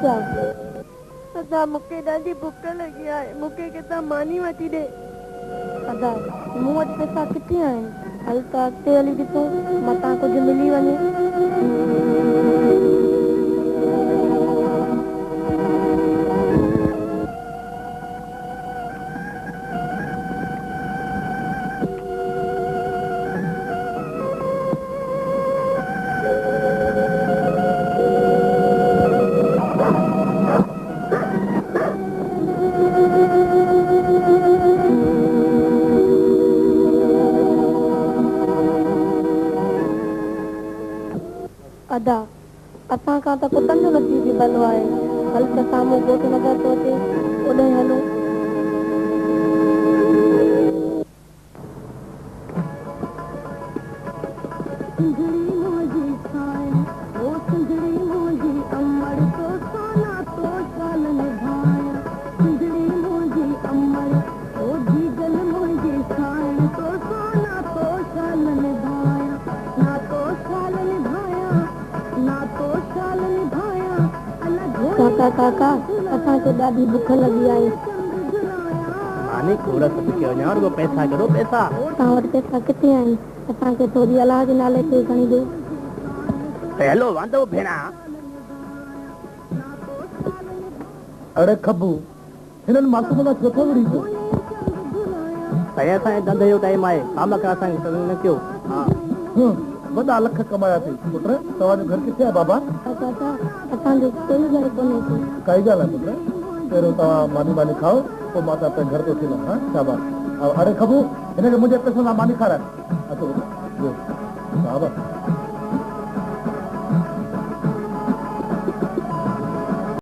क्या अदा मुके ॾाढी बुख लगी है मुके किता मानी वठी दे अदा मूं वटि पैसा किथे आहिनि हल त अॻिते हली ॾिसो मतां कुझु मिली वञे अदा असां खां त कुतनि जो नसीब बि भलो आहे हल त साम्हूं घोट नज़र थो अचे ओॾे हलो काका काका असांखे ॾाढी बुख लगी आहे मानी कोरस के वञा रुगो पैसा करो पैसा तव्हां वटि पैसा किथे आहिनि असांखे थोरी अलाह जे नाले ते खणी ॾियो हेलो वांदो भेणा अरे खबू हिननि मासूम खां छो थो विड़ी पियो साईं असांजे धंधे जो टाइम आहे काम कर असांखे न कयो हा वॾा लख कमायासीं पुट तव्हांजो घर किथे आहे बाबा काका असांजो कोई घर कोन्हे काई ॻाल्हि आहे पुट पहिरियों तव्हां मानी मानी खाओ पोइ मां तव्हां पंहिंजे घर थो थी वञा हा शाबाश अरे खबू हिनखे मुंहिंजे पैसनि सां मानी खाराए अचो बाबा